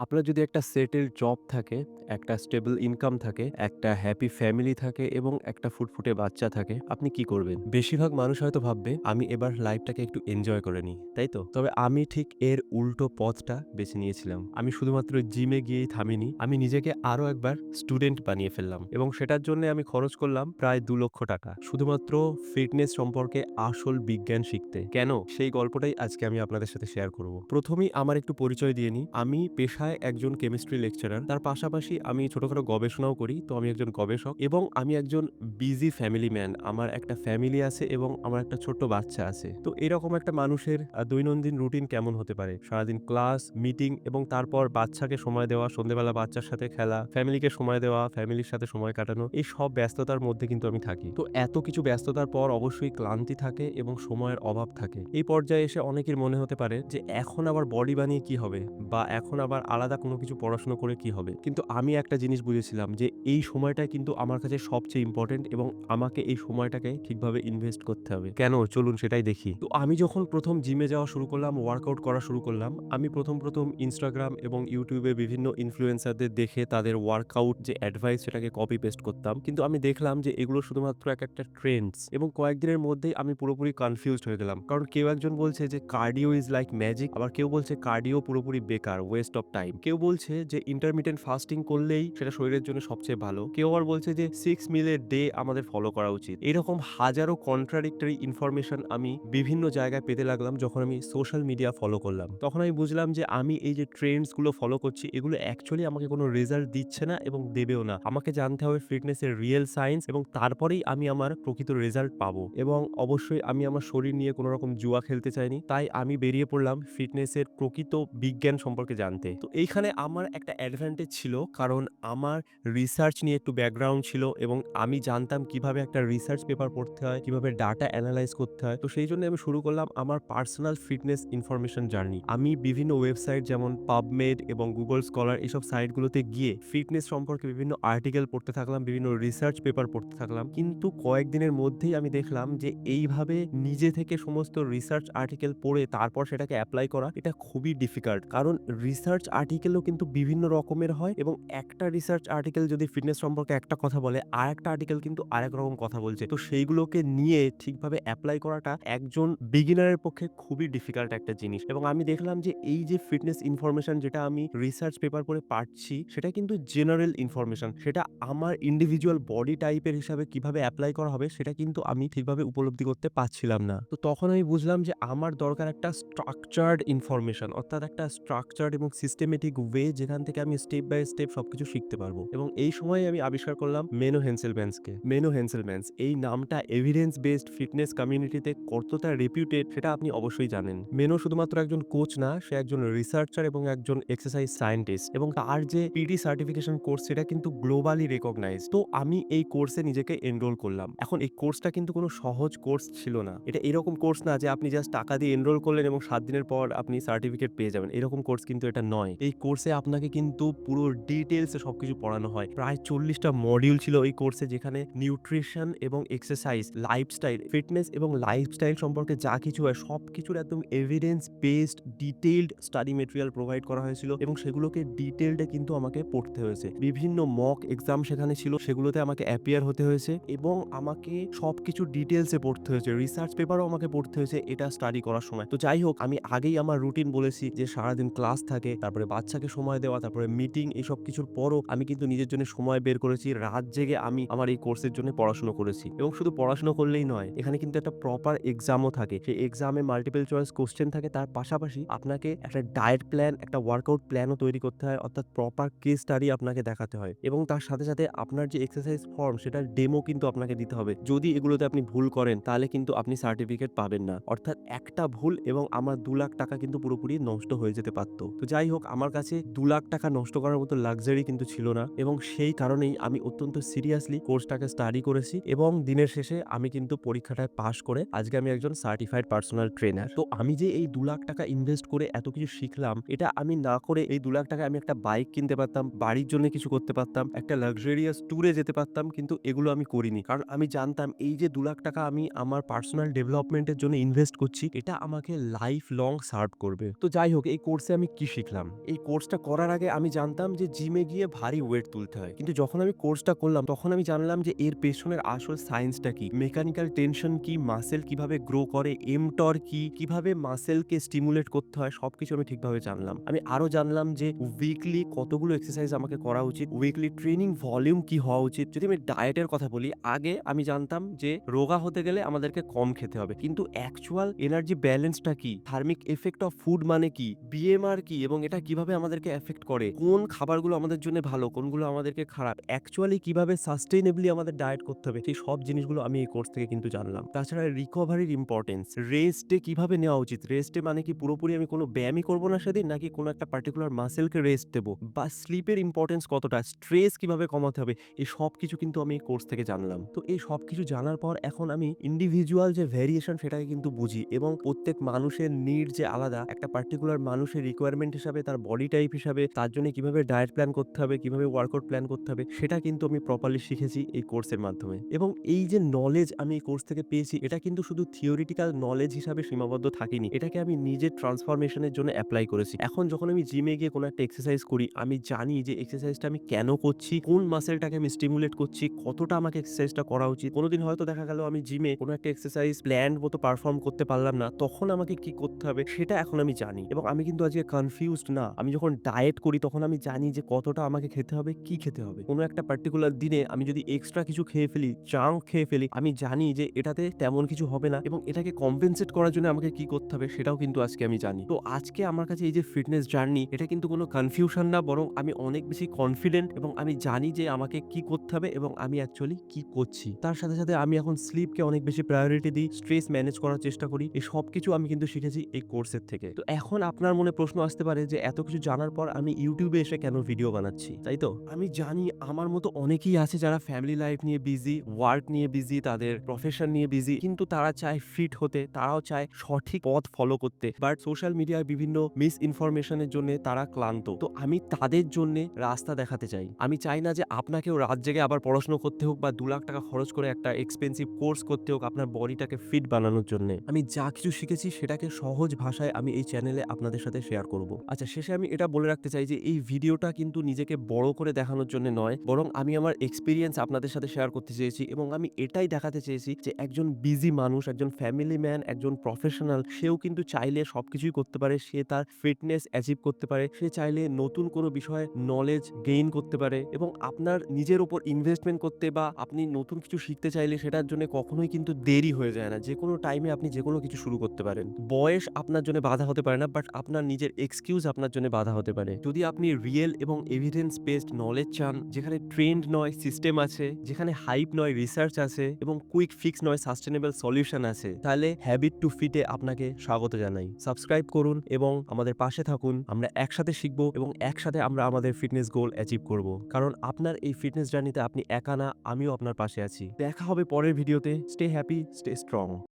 আপনার যদি একটা সেটেলড জব থাকে, একটা স্টেবল ইনকাম থাকে, একটা হ্যাপি ফ্যামিলি থাকে এবং একটা ফুটফুটে বাচ্চা থাকে, আপনি কি করবেন? বেশিরভাগ মানুষ হয়তো ভাববে, "আমি এবার লাইফটাকে একটু এনজয় করে নিই।" তাই তো? তবে আমি ঠিক এর উল্টো পথটা বেছে নিয়েছিলাম। আমি শুধুমাত্র জিমে গিয়েই থামিনি। আমি নিজেকে আরো একবার স্টুডেন্ট বানিয়ে ফেললাম এবং সেটার জন্যে আমি খরচ করলাম প্রায় ৳২,০০,০০০ শুধুমাত্র ফিটনেস সম্পর্কে আসল বিজ্ঞান শিখতে। কেন? সেই গল্পটাই আজকে আমি আপনাদের সাথে শেয়ার করব। ১ম এই আমার একটু পরিচয় দিয়ে নিই। আমি পেশায় একজন কেমিস্ট্রি লেকচারার। তার পাশাপাশি আমি ছোটখাটো গবেষণাও করি। তো আমি একজন গবেষক এবং আমি একজন বিজি ফ্যামিলি ম্যান। আমার একটা ফ্যামিলি আছে এবং আমার একটা ছোট্ট বাচ্চা আছে। তো এরকম একটা মানুষের দৈনন্দিন রুটিন কেমন হতে পারে? সারাদিন ক্লাস, মিটিং এবং তারপর বাচ্চাকে সময় দেওয়া, সন্ধ্যেবেলা বাচ্চার সাথে খেলা, ফ্যামিলিকে সময় দেওয়া, ফ্যামিলির সাথে সময় কাটানো। এই সব ব্যস্ততার মধ্যে কিন্তু আমি থাকি। তো এত কিছু ব্যস্ততার পর অবশ্যই ক্লান্তি থাকে এবং সময়ের অভাব থাকে। এই পর্যায়ে এসে অনেকের মনে হতে পারে যে এখন আবার বডি বানিয়ে কি হবে? বা এখন আবার আলাদা কোনো কিছু পড়াশোনা করে কি হবে? কিন্তু আমি একটা জিনিস বুঝেছিলাম যে এই সময়টাই কিন্তু আমার কাছে সবচেয়ে ইম্পোর্টেন্ট এবং আমাকে এই সময়টাকে ঠিকভাবে ইনভেস্ট করতে হবে। কেন? চলুন সেটাই দেখি। তো আমি যখন ১ম জিমে যাওয়া শুরু করলাম, ওয়ার্কআউট করা শুরু করলাম, আমি ১ম Instagram এবং YouTube এ বিভিন্ন ইনফ্লুয়েন্সারদের দেখে তাদের ওয়ার্কআউট যে অ্যাডভাইস সেটাকে কপি পেস্ট করতাম। কিন্তু আমি দেখলাম যে এগুলো শুধুমাত্র একটা ট্রেন্ডস এবং কয়েকদিনের মধ্যেই আমি পুরোপুরি কনফিউজড হয়ে গেলাম। কারণ কেউ একজন বলছে যে কার্ডিও ইজ লাইক ম্যাজিক, আবার কেউ বলছে কার্ডিও পুরোপুরি বেকার, ওয়েস্ট অফ টাইম। কেউ বলছে যে ইন্টারমিটেন্ট ফাস্টিং করলেই সেটা শরীরের জন্য সবচেয়ে ভালো। কেউ আবার বলছে যে 6 মিল এ ডে আমাদের ফলো করা উচিত। এরকম হাজারো কন্ট্রাডিক্টরি ইনফরমেশন আমি বিভিন্ন জায়গায় পেতে লাগলাম যখন আমি সোশ্যাল মিডিয়া ফলো করলাম। তখন আমি বুঝলাম যে আমি এই যে ট্রেন্ডস গুলো ফলো করছি এগুলো অ্যাকচুয়ালি আমাকে কোনো রেজাল্ট দিচ্ছে না এবং দেবেও না। আমাকে জানতে হবে ফিটনেসের রিয়েল সায়েন্স এবং তারপরেই আমি আমার প্রকৃত রেজাল্ট পাবো। এবং অবশ্যই আমি আমার শরীর নিয়ে কোনো রকম জুয়া খেলতে চাইনি। তাই আমি বেরিয়ে পড়লাম ফিটনেসের প্রকৃত বিজ্ঞান সম্পর্কে জানতে। তো এইখানে আমার একটা অ্যাডভান্টেজ ছিল কারণ আমার রিসার্চ নিয়ে একটু ব্যাকগ্রাউন্ড ছিল এবং আমি জানতাম কিভাবে একটা রিসার্চ পেপার পড়তে হয়, কিভাবে ডাটা এনালাইজ করতে হয়। তো সেইজন্য আমি শুরু করলাম আমার পার্সোনাল ফিটনেস ইনফরমেশন জার্নি। আমি বিভিন্ন ওয়েবসাইট যেমন PubMed এবং Google Scholar এসব সাইটগুলোতে গিয়ে ফিটনেস সম্পর্কে বিভিন্ন আর্টিকেল পড়তে থাকলাম, বিভিন্ন রিসার্চ পেপার পড়তে থাকলাম। কিন্তু কয়েকদিনের মধ্যেই আমি দেখলাম যে এইভাবে নিজে থেকে সমস্ত রিসার্চ আর্টিকেল পড়ে তারপর সেটাকে এপ্লাই করা এটা খুবই ডিফিকাল্ট। কারণ রিসার্চ আর্টিকেলও কিন্তু বিভিন্ন রকমের হয় এবং একটা রিসার্চ আর্টিকেল যদি ফিটনেস সম্পর্কে একটা কথা বলে, আরেকটা আর্টিকেল কিন্তু আরেক রকম কথা বলছে। তো সেইগুলোকে নিয়ে ঠিকভাবে এপ্লাই করাটা একজন বিগিনারের পক্ষে খুবই ডিফিকাল্ট একটা জিনিস। এবং আমি দেখলাম যে এই যে ফিটনেস ইনফরমেশন যেটা আমি রিসার্চ পেপার পড়ে পাচ্ছি, সেটা কিন্তু জেনারেল ইনফরমেশন। সেটা আমার ইন্ডিভিজুয়াল বডি টাইপের হিসাবে কিভাবে এপ্লাই করা হবে সেটা কিন্তু আমি ঠিকভাবে উপলব্ধি করতে পারছিলাম না। তো তখন আমি বুঝলাম যে আমার দরকার একটা স্ট্রাকচার্ড ইনফরমেশন, অর্থাৎ একটা স্ট্রাকচার্ড এবং সিস্টেমেটিক ওয়ে যেখান থেকে আমি স্টেপ বাই স্টেপ সবকিছু শিখতে পারবো। এবং এই সময় আমি আবিষ্কার করলাম মেনো হেনসেলম্যানসকে। মেনো হেনসেলম্যানস এই নামটা এভিডেন্স বেসড ফিটনেস কমিউনিটিতে কতটা রেপুটেড সেটা আপনি অবশ্যই জানেন। মেনো শুধুমাত্র একজন কোচ না, সে একজন রিসার্চার এবং একজন এক্সারসাইজ সায়েন্টিস্ট এবং তার যে পিটি সার্টিফিকেশন কোর্স সেটা কিন্তু গ্লোবালি রেকগনাইজড। তো আমি এই কোর্সে নিজেকে এনরোল করলাম। এখন এই কোর্সটা কিন্তু কোনো সহজ কোর্স ছিল না। এটা এরকম কোর্স না যে আপনি জাস্ট টাকা দিয়ে এনরোল করলেন এবং ৭ দিনের পর আপনি সার্টিফিকেট পেয়ে যাবেন। এরকম কোর্স কিন্তু এটা নয়। এই কোর্সে আপনাকে কিন্তু পুরো ডিটেইলস এ সবকিছু পড়ানো হয়। প্রায় ৪০ টা মডিউল ছিল এই কোর্সে, যেখানে নিউট্রিশন এবং এক্সারসাইজ, লাইফস্টাইল, ফিটনেস এবং লাইফস্টাইল সম্পর্কে যা কিছু হয় সবকিছুর একদম evidence based detailed study material provide করা হয়েছিল এবং সেগুলোকে ডিটেইলড এ কিন্তু আমাকে পড়তে হয়েছে। বিভিন্ন মক এক্সাম সেখানে ছিল, সেগুলোতে আমাকে অ্যাপিয়ার হতে হয়েছে এবং আমাকে সবকিছু ডিটেইলস এ পড়তে হয়েছে। রিসার্চ পেপারও আমাকে পড়তে হয়েছে এটা স্টাডি করার সময়। তো যাই হোক, আমি আগেই আমার রুটিন বলেছি যে সারাদিন ক্লাস থাকে, তারপরে বাচ্চাকে সময় দেওয়া, তারপরে মিটিং, এইসব কিছুর পরও আমি কিন্তু নিজের জন্য সময় বের করেছি। রাত জেগে আমি আমার এই কোর্সের জন্য পড়াশোনা করেছি এবং শুধু পড়াশোনা করলেই নয়, এখানে কিন্তু একটা প্রপার এক্সামও থাকে। সেই এক্সামে মাল্টিপল চয়েস কোশ্চেন থাকে। তার পাশাপাশি আপনাকে একটা ডায়েট প্ল্যান, একটা ওয়ার্কআউট প্ল্যানও তৈরি করতে হয়, অর্থাৎ প্রপার কেস স্টাডি আপনাকে দেখাতে হয় এবং তার সাথে সাথে আপনার যে এক্সারসাইজ ফর্ম সেটার ডেমো কিন্তু আপনাকে দিতে হবে। যদি এগুলোতে আপনি ভুল করেন তাহলে কিন্তু আপনি সার্টিফিকেট পাবেন না। অর্থাৎ একটা ভুল এবং আমার ৳২,০০,০০০ কিন্তু পুরোপুরি নষ্ট হয়ে যেতে পারত। তো যাই হোক, আমার কাছে ৳২,০০,০০০ নষ্ট করার মতো লাক্সারি কিন্তু ছিল না এবং সেই কারণেই আমি অত্যন্ত সিরিয়াসলি কোর্সটাকে স্টাডি করেছি এবং দিনের শেষে আমি কিন্তু পরীক্ষাটায় পাস করে আজকে আমি একজন সার্টিফাইড পার্সোনাল ট্রেনার। তো আমি যে এই ৳২,০০,০০০ ইনভেস্ট করে এত কিছু শিখলাম, এটা আমি না করে এই ৳২,০০,০০০ আমি একটা বাইক কিনতে পারতাম, বাড়ির জন্য কিছু করতে পারতাম, একটা লাক্সারিয়াস ট্যুরে যেতে পারতাম, কিন্তু এগুলো আমি করিনি। কারণ আমি জানতাম এই যে ৳২,০০,০০০ আমি আমার পার্সোনাল ডেভেলপমেন্ট এর জন্য ইনভেস্ট করছি, এটা আমাকে লাইফ লং সার্ভ করবে। তো যাই হোক, এই কোর্সে আমি কি শিখলাম? এই কোর্সটা করার আগে আমি জানতাম যে জিমে গিয়ে ভারী ওয়েট তুলতে হয়। কিন্তু যখন আমি কোর্সটা করলাম তখন আমি জানলাম যে এর পেছনের আসল সায়েন্সটা কি? মেকানিক্যাল টেনশন কি? মাসল কিভাবে গ্রো করে? mTOR কি? কিভাবে মাসলকে স্টিমুলেট করতে হয়? সবকিছু আমি ঠিকভাবে জানলাম। আমি আরো জানলাম যে উইকলি কতগুলো এক্সারসাইজ আমাকে করা উচিত? উইকলি ট্রেনিং ভলিউম কি হওয়া উচিত? যদি আমি ডায়েটের কথা বলি, আগে আমি জানতাম যে রোগা হতে গেলে আমাদেরকে কম খেতে হবে। কিন্তু অ্যাকচুয়াল এনার্জি ব্যালেন্সটা কি? থার্মিক ইফেক্ট অফ ফুড মানে কি? BMR কি? এবং এটা কিভাবে আমাদেরকে এফেক্ট করে? কোন খাবারগুলো আমাদের জন্য ভালো? কোনগুলো আমাদেরকে খারাপ? অ্যাকচুয়ালি কিভাবে সাস্টেইনেবলি আমাদের ডায়েট করতে হবে? সেই সব জিনিসগুলো আমি এই কোর্স থেকে কিন্তু জানলাম। তাছাড়া রিকভারির ইম্পর্টেন্স, রেস্টে কিভাবে নেওয়া উচিত? রেস্টে মানে কি পুরোপুরি আমি কোনো ব্যায়ামই করব না সেদিন? নাকি কোনো একটা পার্টিকুলার মাসলকে রেস্ট দেবো? বা স্লিপের ইম্পর্টেন্স কতটা? স্ট্রেস কিভাবে কমাতে হবে? এই সবকিছু কিন্তু আমি এই কোর্স থেকে জানলাম। তো এই সবকিছু জানার পর এখন আমি ইন্ডিভিজুয়াল যে ভেরিয়েশন সেটাকে কিন্তু বুঝি এবং প্রত্যেক মানুষের নিড যে আলাদা, একটা পার্টিকুলার মানুষের রিকোয়ারমেন্ট হিসাবে, তার বডি টাইপ হিসাবে, তার জন্য কিভাবে ডায়েট প্ল্যান করতে হবে, কিভাবে ওয়ার্কআউট প্ল্যান করতে হবে, সেটা কিন্তু আমি প্রপারলি শিখেছি এই কোর্সের মাধ্যমে। এবং এই যে নলেজ আমি এই কোর্স থেকে পেয়েছি, এটা কিন্তু শুধু থিওরিটিক্যাল নলেজ হিসাবে সীমাবদ্ধ থাকিনি। এটাকে আমি নিজের ট্রান্সফরমেশন এর জন্য এপ্লাই করেছি। এখন যখন আমি জিমে গিয়ে কোনো একটা এক্সারসাইজ করি, আমি জানি যে এক্সারসাইজটা আমি কেন করছি, কোন মাসলটাকে আমি স্টিমুলেট করছি, কতটা আমাকে এক্সারসাইজটা করা উচিত। কোনোদিন হয়তো দেখা গেল আমি জিমে কোনো একটা এক্সারসাইজ প্ল্যান্ড মতো পারফর্ম করতে পারলাম না, তখন আমাকে কি করতে হবে সেটা এখন আমি জানি। এবং আমি কিন্তু আজকে কনফিউজড না। আমি যখন ডায়েট করি তখন আমি জানি যে কতটা আমাকে খেতে হবে, কি খেতে হবে। কোনো একটা পার্টিকুলার দিনে আমি যদি এক্সট্রা কিছু খেয়ে ফেলি, জাঙ্ক খেয়ে ফেলি, আমি জানি যে এটাতে তেমন কিছু হবে না এবং এটাকে কম্পেনসেট করার জন্য আমাকে কি করতে হবে সেটাও কিন্তু আজকে আমি জানি। তো আজকে আমার কাছে এই যে ফিটনেস জার্নি, এটা কিন্তু কোনো কনফিউশন না, বরং আমি অনেক বেশি কনফিডেন্ট এবং আমি জানি যে আমাকে কি করতে হবে এবং আমি অ্যাকচুয়ালি কি করছি। তার সাথে, সাথে আমি এখন স্লিপকে অনেক বেশি প্রায়োরিটি দিই, স্ট্রেস ম্যানেজ করার চেষ্টা করি। এই সবকিছু আমি কিন্তু শিখেছি এই কোর্সের থেকে। তো এখন আপনার মনে প্রশ্ন আসতে পারে যে এত কিছু জানার পর আমি YouTube এ এসে কেন ভিডিও বানাচ্ছি, তাই তো? আমি জানি আমার মতো অনেকেই আছে যারা ফ্যামিলি লাইফ নিয়ে বিজি, ওয়ার্ক নিয়ে বিজি, তাদের প্রফেশন নিয়ে বিজি। কিন্তু তারা চায় ফিট হতে, তারাও চায় সঠিক পথ ফলো করতে। বাট সোশ্যাল মিডিয়ায় বিভিন্ন মিস ইনফরমেশন এর জন্য তারা ক্লান্ত। তো আমি তাদের জন্যে রাস্তা দেখাতে চাই। আমি চাই না যে আপনাকেও রাত জেগে আবার পড়াশোনা করতে হোক বা ৳2,00,000 খরচ করে একটা এক্সপেনসিভ কোর্স করতে হোক আপনার বডিটাকে ফিট বানানোর জন্যে। আমি যা কিছু শিখেছি সেটাকে সহজ ভাষায় আমি এই চ্যানেলে আপনাদের সাথে শেয়ার করব। আচ্ছা, শেষে আমি এটা বলে রাখতে চাই যে এই ভিডিওটা কিন্তু নিজেকে বড় করে দেখানোর জন্য নয়, বরং আমি আমার এক্সপেরিয়েন্স আপনাদের সাথে শেয়ার করতে চেয়েছি এবং আমি এটাই দেখাতে চেয়েছি যে একজন বিজি মানুষ, একজন ফ্যামিলি ম্যান, একজন প্রফেশনাল, সেও কিন্তু চাইলে সবকিছুই করতে পারে। সে তার ফিটনেস অ্যাচিভ করতে পারে। সে চাইলে নতুন কোনো বিষয়ে নলেজ গেইন করতে পারে এবং আপনার নিজের উপর ইনভেস্টমেন্ট করতে বা আপনি নতুন কিছু শিখতে চাইলে সেটার জন্য কখনোই কিন্তু দেরি হয়ে যায় না। যেকোনো টাইমে আপনি যেকোনো কিছু শুরু করতে পারেন। বয়স আপনার জন্য বাধা হতে পারে না, বাট আপনার নিজের এক্সকিউজ আপনার জন্য বাধা হতে পারে। যদি আপনি রিয়েল এবং এভিডেন্স বেসড নলেজ চান, যেখানে ট্রেন্ড নয় সিস্টেম আছে, যেখানে হাইপ নয় রিসার্চ আছে এবং কুইক ফিক্স নয় সাস্টেনেবল সলিউশন আছে, তাহলে হ্যাবিট টু ফিটে আপনাকে স্বাগত জানাই। সাবস্ক্রাইব করুন এবং আমাদের পাশে থাকুন। আমরা একসাথে শিখব এবং একসাথে আমরা আমাদের ফিটনেস গোল অ্যাচিভ করব। কারণ আপনার এই ফিটনেস জার্নিতে আপনি একা না, আমিও আপনার পাশে আছি। দেখা হবে পরের ভিডিওতে। Stay happy, stay strong.